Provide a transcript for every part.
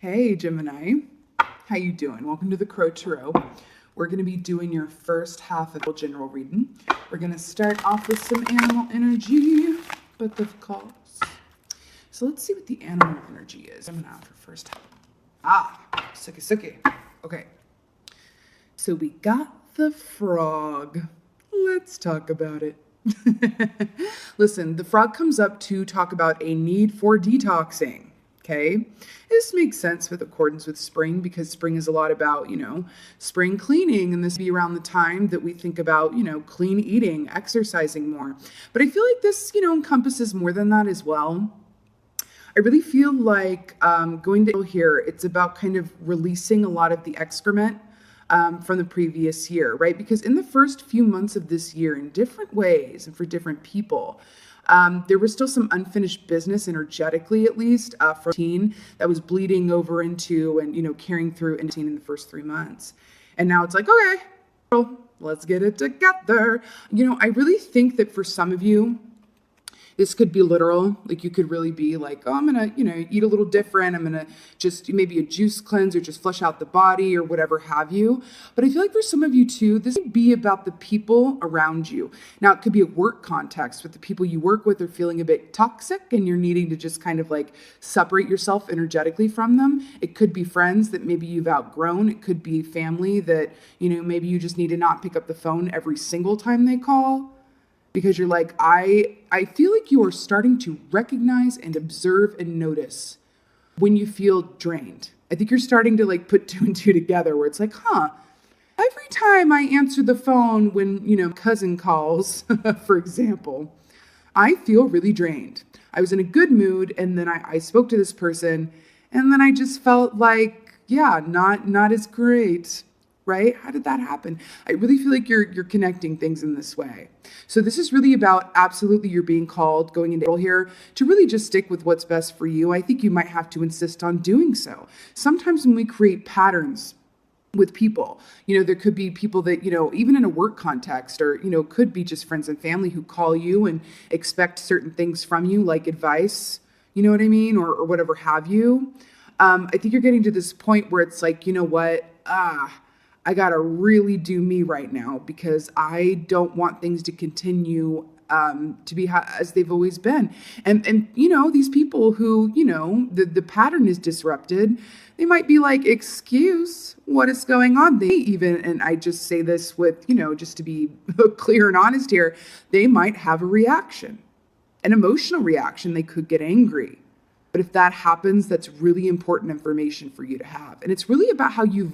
Hey Gemini, how you doing? Welcome to the Crow Tarot. We're going to be doing your first half of the general reading. We're going to start off with some animal energy, but of course. So let's see what the animal energy is. Gemini for first half. Suki. Okay. So we got the frog. Let's talk about it. Listen, the frog comes up to talk about a need for detoxing. Okay, this makes sense with accordance with spring because spring is a lot about, spring cleaning, and this be around the time that we think about, clean eating, exercising more. But I feel like this, encompasses more than that as well. I really feel like going to here, it's about kind of releasing a lot of the excrement from the previous year, right? Because in the first few months of this year, in different ways and for different people, there was still some unfinished business, energetically at least, from teen that was bleeding over into and, carrying through into teen in the first 3 months. And now it's like, okay, well, let's get it together. I really think that for some of you, this could be literal. Like you could really be like, oh, I'm going to, eat a little different. I'm going to just maybe a juice cleanse or just flush out the body or whatever have you. But I feel like for some of you too, this could be about the people around you. Now it could be a work context with the people you work with are feeling a bit toxic and you're needing to just kind of like separate yourself energetically from them. It could be friends that maybe you've outgrown. It could be family that, maybe you just need to not pick up the phone every single time they call. Because you're like, I feel like you are starting to recognize and observe and notice when you feel drained. I think you're starting to like put two and two together where it's like, every time I answer the phone when, cousin calls, for example, I feel really drained. I was in a good mood and then I spoke to this person and then I just felt like, not as great. Right? How did that happen? I really feel like you're connecting things in this way. So this is really about absolutely you're being called going into here to really just stick with what's best for you. I think you might have to insist on doing so. Sometimes when we create patterns with people, there could be people that, even in a work context or, could be just friends and family who call you and expect certain things from you, like advice, you know what I mean? Or whatever have you. I think you're getting to this point where it's like, you know what? I gotta really do me right now because I don't want things to continue to be as they've always been. And these people who, the pattern is disrupted, they might be like, excuse, what is going on? They even, and I just say this with, just to be clear and honest here, they might have a reaction, an emotional reaction. They could get angry. But if that happens, that's really important information for you to have. And it's really about how you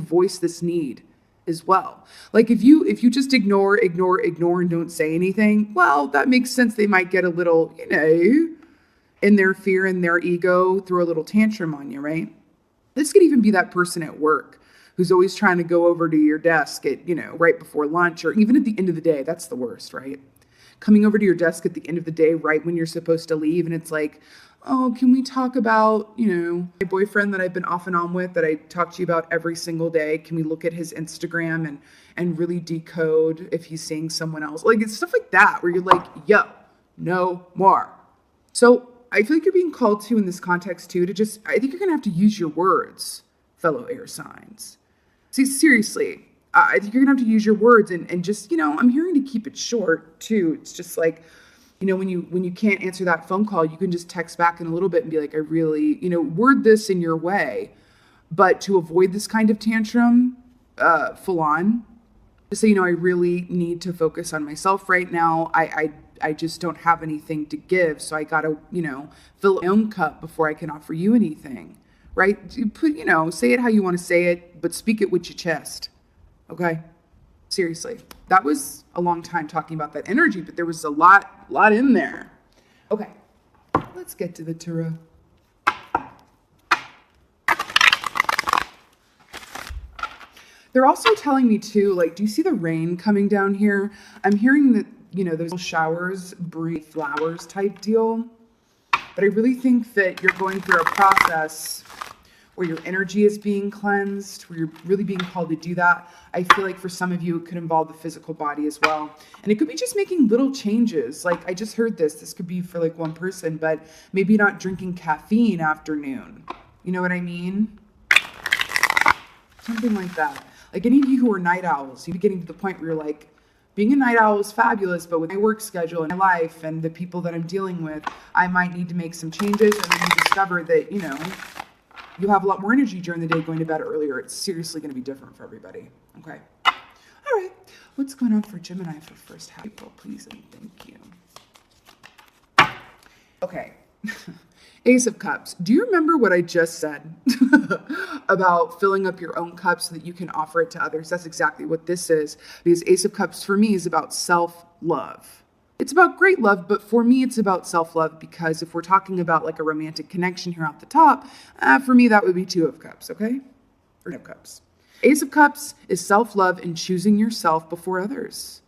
voice this need as well. Like if you just ignore and don't say anything, well, that makes sense. They might get a little, in their fear and their ego, throw a little tantrum on you, right? This could even be that person at work who's always trying to go over to your desk at, right before lunch or even at the end of the day. That's the worst, right? Coming over to your desk at the end of the day, right when you're supposed to leave. And it's like, oh, can we talk about, my boyfriend that I've been off and on with that I talk to you about every single day? Can we look at his Instagram and really decode if he's seeing someone else? Like it's stuff like that where you're like, yo, no more. So I feel like you're being called to in this context too, I think you're going to have to use your words, fellow air signs. See, seriously, I think you're going to have to use your words and just, I'm hearing to keep it short too. It's just like, when you can't answer that phone call, you can just text back in a little bit and be like, I really, word this in your way. But to avoid this kind of tantrum, full on, just say, I really need to focus on myself right now. I just don't have anything to give. So I got to, fill my own cup before I can offer you anything, right? You put, say it how you want to say it, but speak it with your chest. Okay? Seriously, that was a long time talking about that energy, but there was a lot in there. Okay, let's get to the tarot. They're also telling me too, like, do you see the rain coming down here? I'm hearing that, those showers, breathe flowers type deal. But I really think that you're going through a process where your energy is being cleansed, where you're really being called to do that. I feel like for some of you, it could involve the physical body as well. And it could be just making little changes. Like I just heard this could be for like one person, but maybe not drinking caffeine after noon. You know what I mean? Something like that. Like any of you who are night owls, you're getting to the point where you're like, being a night owl is fabulous, but with my work schedule and my life and the people that I'm dealing with, I might need to make some changes. And then you discover that, you know, you have a lot more energy during the day going to bed earlier. It's seriously going to be different for everybody. Okay. All right. What's going on for Gemini for first half April, please and thank you. Okay. Ace of Cups. Do you remember what I just said about filling up your own cup so that you can offer it to others? That's exactly what this is, because Ace of Cups for me is about self-love. It's about great love, but for me it's about self-love, because if we're talking about like a romantic connection here at the top, for me that would be Two of Cups, okay? Or Ten of Cups. Ace of Cups is self-love and choosing yourself before others.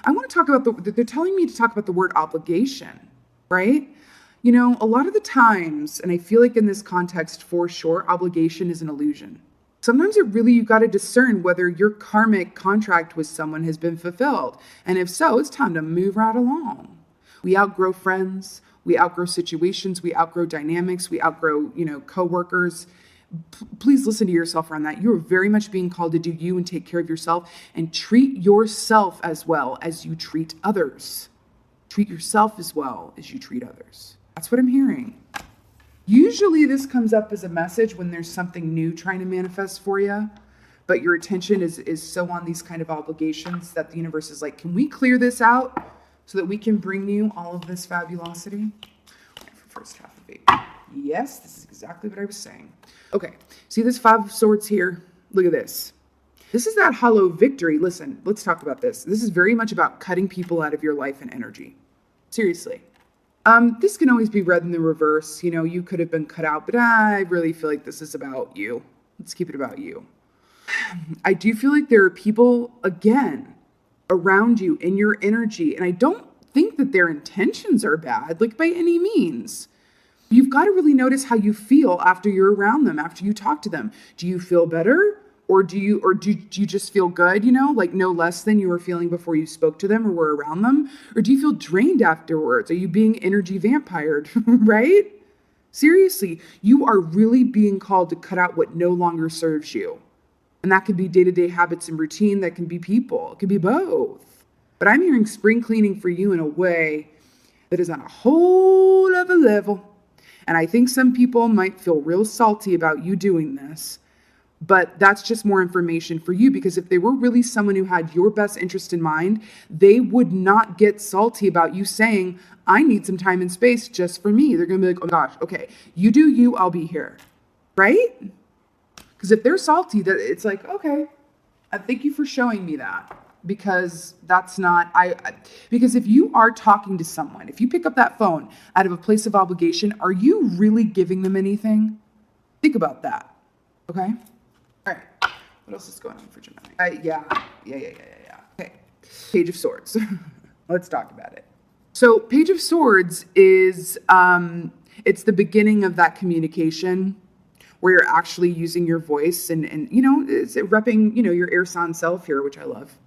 I want to talk about they're telling me to talk about the word obligation, right? You know, a lot of the times, and I feel like in this context for sure, obligation is an illusion. Sometimes you've got to discern whether your karmic contract with someone has been fulfilled. And if so, it's time to move right along. We outgrow friends, we outgrow situations, we outgrow dynamics, we outgrow, you know, coworkers. Please listen to yourself around that. You are very much being called to do you and take care of yourself and treat yourself as well as you treat others. Treat yourself as well as you treat others. That's what I'm hearing. Usually this comes up as a message when there's something new trying to manifest for you, but your attention is so on these kind of obligations that the universe is like, can we clear this out so that we can bring you all of this fabulosity? For first half of April. Yes, this is exactly what I was saying. Okay, see this Five of Swords here? Look at this. This is that hollow victory. Listen, let's talk about this. This is very much about cutting people out of your life and energy. Seriously. This can always be read in the reverse. You know, you could have been cut out, but I really feel like this is about you. Let's keep it about you. I do feel like there are people, again, around you in your energy, and I don't think that their intentions are bad, like by any means. You've got to really notice how you feel after you're around them, after you talk to them. Do you feel better? Or do you just feel good, you know, like no less than you were feeling before you spoke to them or were around them? Or do you feel drained afterwards? Are you being energy vampired, right? Seriously, you are really being called to cut out what no longer serves you. And that could be day-to-day habits and routine. That can be people. It could be both. But I'm hearing spring cleaning for you in a way that is on a whole other level. And I think some people might feel real salty about you doing this. But that's just more information for you, because if they were really someone who had your best interest in mind, they would not get salty about you saying, I need some time and space just for me. They're going to be like, oh my gosh, okay, you do you, I'll be here. Right? Because if they're salty, that it's like, okay, I thank you for showing me that. Because that's not, because if you are talking to someone, if you pick up that phone out of a place of obligation, are you really giving them anything? Think about that. Okay? All right, what else is going on for Gemini? Yeah. Okay, Page of Swords. Let's talk about it. So Page of Swords is, it's the beginning of that communication where you're actually using your voice and you know, it's repping, you know, your air sign self here, which I love.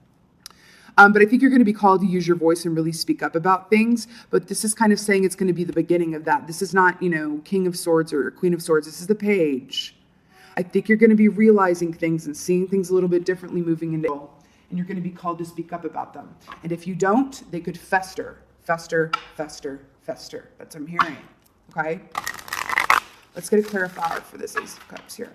But I think you're going to be called to use your voice and really speak up about things. But this is kind of saying it's going to be the beginning of that. This is not, you know, King of Swords or Queen of Swords. This is the Page. I think you're going to be realizing things and seeing things a little bit differently moving into, and you're going to be called to speak up about them. And if you don't, they could fester. That's what I'm hearing. Okay? Let's get a clarifier for this Ace of Cups here.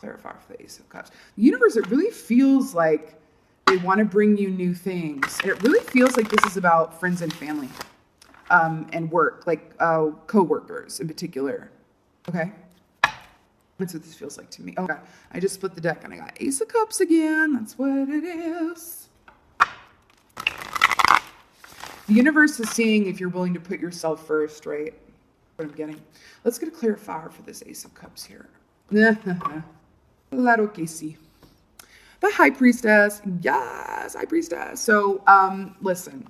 Clarifier for the Ace of Cups. The universe, it really feels like they want to bring you new things. And it really feels like this is about friends and family and work, like co-workers in particular. Okay? That's what this feels like to me. Okay, I just split the deck and I got Ace of Cups again. That's what it is. The universe is seeing if you're willing to put yourself first, right? What I'm getting. Let's get a clarifier for this Ace of Cups here. Claro que sí. The High Priestess. Yes, High Priestess. So, listen.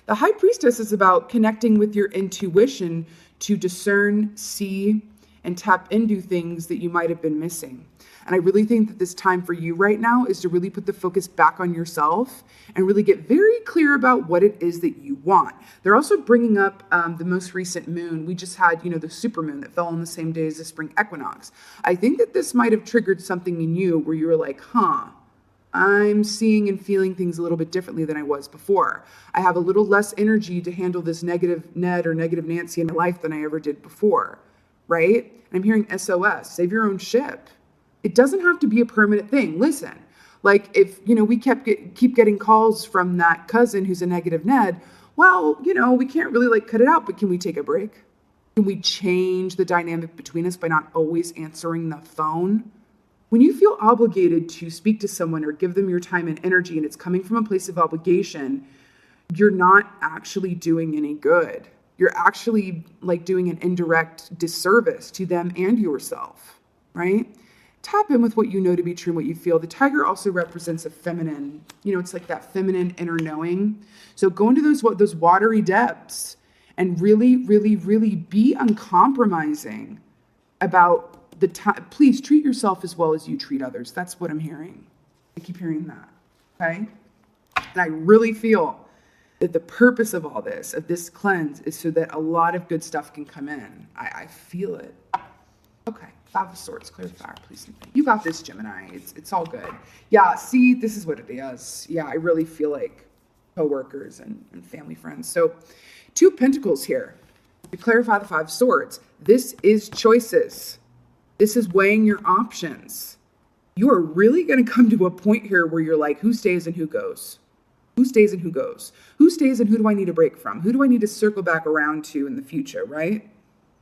The High Priestess is about connecting with your intuition to discern, see, and tap into things that you might have been missing. And I really think that this time for you right now is to really put the focus back on yourself and really get very clear about what it is that you want. They're also bringing up the most recent moon. We just had, the supermoon that fell on the same day as the spring equinox. I think that this might have triggered something in you where you were like, I'm seeing and feeling things a little bit differently than I was before. I have a little less energy to handle this negative Ned or negative Nancy in my life than I ever did before, right? And I'm hearing SOS, save your own ship. It doesn't have to be a permanent thing. Listen, like if, we keep getting calls from that cousin who's a negative Ned, well, we can't really cut it out, but can we take a break? Can we change the dynamic between us by not always answering the phone? When you feel obligated to speak to someone or give them your time and energy, and it's coming from a place of obligation, you're not actually doing any good. You're actually doing an indirect disservice to them and yourself, right? Tap in with what you know to be true and what you feel. The tiger also represents a feminine, it's like that feminine inner knowing. So go into those watery depths and really, really, really be uncompromising about the time. Please treat yourself as well as you treat others. That's what I'm hearing. I keep hearing that, okay? And I really feel that the purpose of all this, of this cleanse, is so that a lot of good stuff can come in. I feel it. Okay. Five of Swords, clarifier, please. You got this, Gemini. It's all good. Yeah, see, this is what it is. Yeah, I really feel like coworkers and family friends. So, Two of Pentacles here. To clarify the Five of Swords, this is choices. This is weighing your options. You are really going to come to a point here where you're like, who stays and who goes? Who stays and who goes? Who stays and who do I need to break from? Who do I need to circle back around to in the future, right?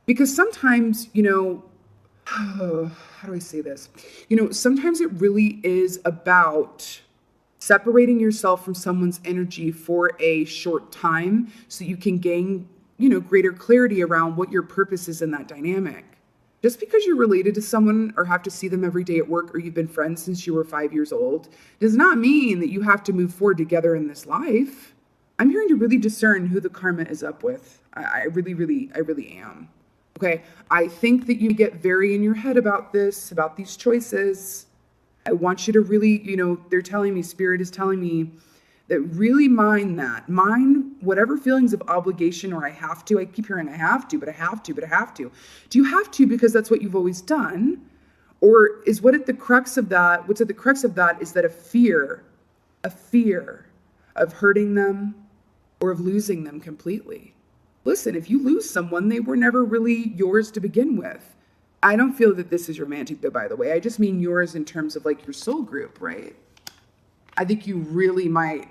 Because sometimes, how do I say this? Sometimes it really is about separating yourself from someone's energy for a short time so you can gain, greater clarity around what your purpose is in that dynamic. Just because you're related to someone or have to see them every day at work or you've been friends since you were 5 years old does not mean that you have to move forward together in this life. I'm hearing to really discern who the karma is up with. I really am. Okay, I think that you get very in your head about this, about these choices. I want you to really, they're telling me, Spirit is telling me that really mind that. Mind whatever feelings of obligation or I have to. I keep hearing I have to, but I have to, but I have to. Do you have to because that's what you've always done? Or is what's at the crux of that is that a fear of hurting them or of losing them completely. Listen, if you lose someone, they were never really yours to begin with. I don't feel that this is romantic, though, by the way. I just mean yours in terms of your soul group, right? I think you really might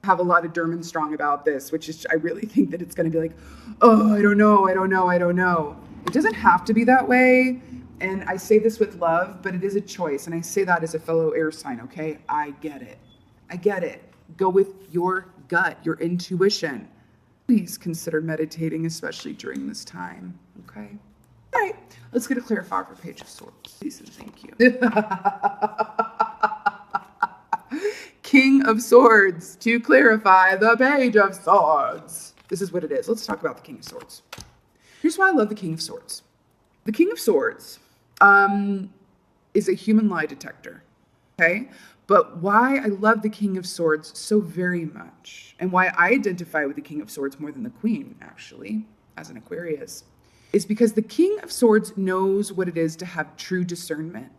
have a lot of Derman strong about this, which is, I really think that it's going to be like, oh, I don't know. It doesn't have to be that way. And I say this with love, but it is a choice. And I say that as a fellow air sign, okay? I get it. Go with your gut, your intuition. Please consider meditating, especially during this time, okay? All right, let's get a clarifier for Page of Swords. Please and thank you. King of Swords, to clarify the Page of Swords. This is what it is. Let's talk about the King of Swords. Here's why I love the King of Swords. The King of Swords is a human lie detector, okay? But why I love the King of Swords so very much, and why I identify with the King of Swords more than the Queen, actually, as an Aquarius, is because the King of Swords knows what it is to have true discernment.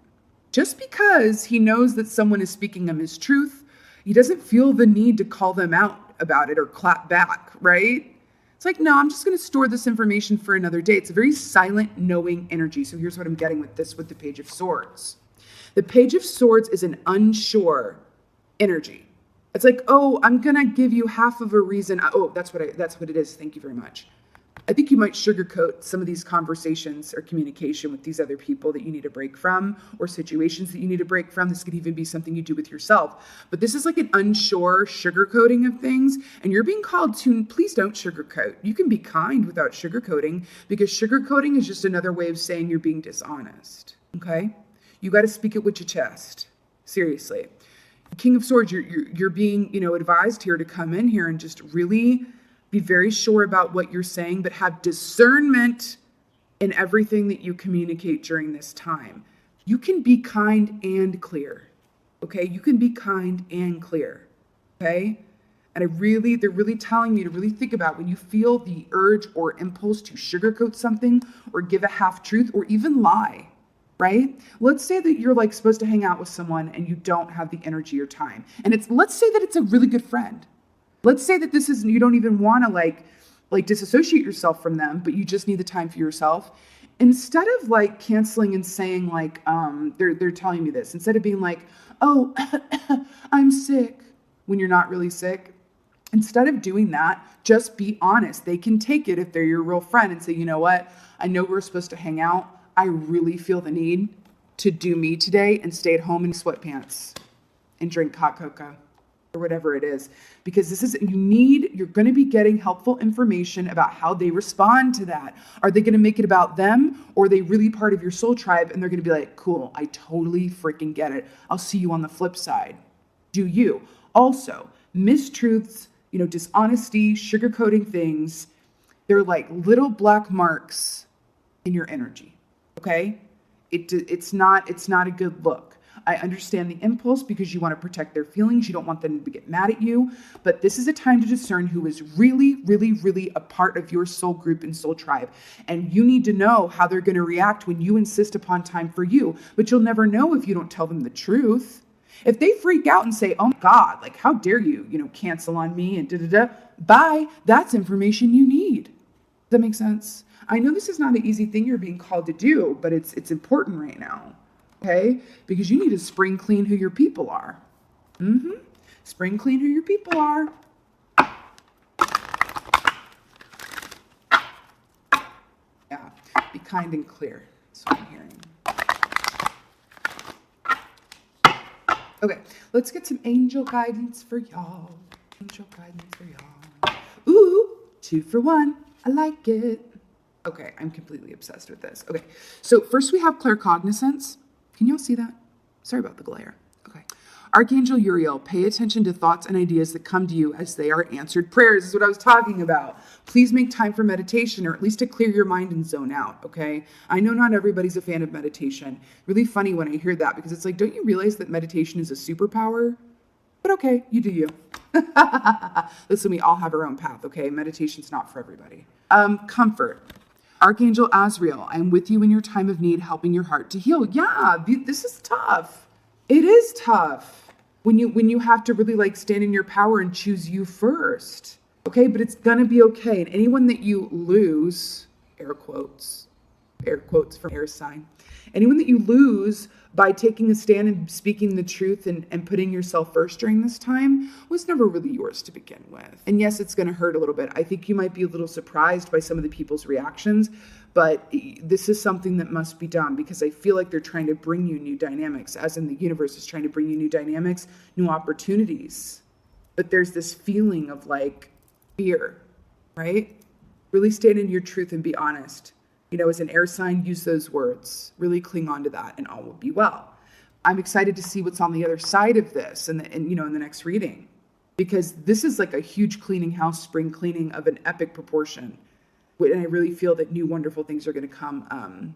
Just because he knows that someone is speaking him his truth, he doesn't feel the need to call them out about it or clap back, right? It's like, no, I'm just going to store this information for another day. It's a very silent, knowing energy. So here's what I'm getting with this, with the Page of Swords. The Page of Swords is an unsure energy. It's like, oh, I'm going to give you half of a reason. Oh, that's what it is. Thank you very much. I think you might sugarcoat some of these conversations or communication with these other people that you need to break from, or situations that you need to break from. This could even be something you do with yourself. But this is like an unsure sugarcoating of things. And you're being called to, please don't sugarcoat. You can be kind without sugarcoating, because sugarcoating is just another way of saying you're being dishonest. Okay? You got to speak it with your chest. Seriously. King of Swords, you're being, advised here to come in here and just really be very sure about what you're saying, but have discernment in everything that you communicate during this time. You can be kind and clear, okay? You can be kind and clear, okay? And they're really telling me to really think about when you feel the urge or impulse to sugarcoat something or give a half truth or even lie, right? Let's say that you're like supposed to hang out with someone and you don't have the energy or time. And let's say that it's a really good friend. Let's say that you don't even want to like disassociate yourself from them, but you just need the time for yourself. Instead of like canceling and saying like, they're telling me this, instead of being like, oh, I'm sick, when you're not really sick, instead of doing that, just be honest. They can take it if they're your real friend and say, you know what? I know we're supposed to hang out. I really feel the need to do me today and stay at home in sweatpants and drink hot cocoa or whatever it is. Because you're going to be getting helpful information about how they respond to that. Are they going to make it about them, or are they really part of your soul tribe and they're going to be like, cool, I totally freaking get it. I'll see you on the flip side. Do you? Also, mistruths, dishonesty, sugarcoating things, they're like little black marks in your energy, okay? It's not a good look. I understand the impulse because you want to protect their feelings. You don't want them to get mad at you. But this is a time to discern who is really, really, really a part of your soul group and soul tribe. And you need to know how they're going to react when you insist upon time for you. But you'll never know if you don't tell them the truth. If they freak out and say, oh my God, like, how dare you, cancel on me and da-da-da, bye, that's information you need. Does that make sense? I know this is not an easy thing you're being called to do, but it's important right now. Okay? Because you need to spring clean who your people are. Spring clean who your people are. Yeah. Be kind and clear. That's what I'm hearing. Okay. Let's get some angel guidance for y'all. Angel guidance for y'all. Ooh, 2 for 1. I like it. Okay. I'm completely obsessed with this. Okay. So first we have claircognizance. Can y'all see that? Sorry about the glare. Okay. Archangel Uriel, pay attention to thoughts and ideas that come to you as they are answered prayers. This is what I was talking about. Please make time for meditation, or at least to clear your mind and zone out, okay? I know not everybody's a fan of meditation. Really funny when I hear that, because it's like, don't you realize that meditation is a superpower? But okay, you do you. Listen, we all have our own path, okay? Meditation's not for everybody. Comfort. Archangel Azrael, I am with you in your time of need, helping your heart to heal. Yeah, this is tough. It is tough when you have to really like stand in your power and choose you first. Okay, but it's gonna be okay. And anyone that you lose, air quotes from air sign, anyone that you lose by taking a stand and speaking the truth and putting yourself first during this time was never really yours to begin with. And yes, it's going to hurt a little bit. I think you might be a little surprised by some of the people's reactions, but this is something that must be done because I feel like they're trying to bring you new dynamics, as in the universe is trying to bring you new dynamics, new opportunities. But there's this feeling of like fear, right? Really stand in your truth and be honest. As an air sign, use those words. Really cling on to that and all will be well. I'm excited to see what's on the other side of this in the next reading. Because this is like a huge cleaning house, spring cleaning of an epic proportion. And I really feel that new wonderful things are going to come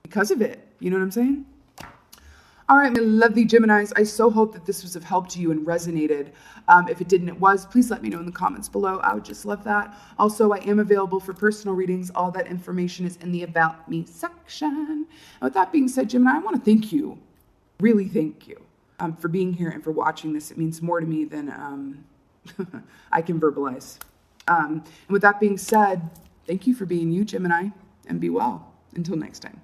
because of it. You know what I'm saying? All right, my lovely Geminis, I so hope that this was of help to you and resonated. If it didn't, please let me know in the comments below. I would just love that. Also, I am available for personal readings. All that information is in the About Me section. And with that being said, Gemini, I want to thank you, really thank you, for being here and for watching this. It means more to me than I can verbalize. And with that being said, thank you for being you, Gemini, and be well. Until next time.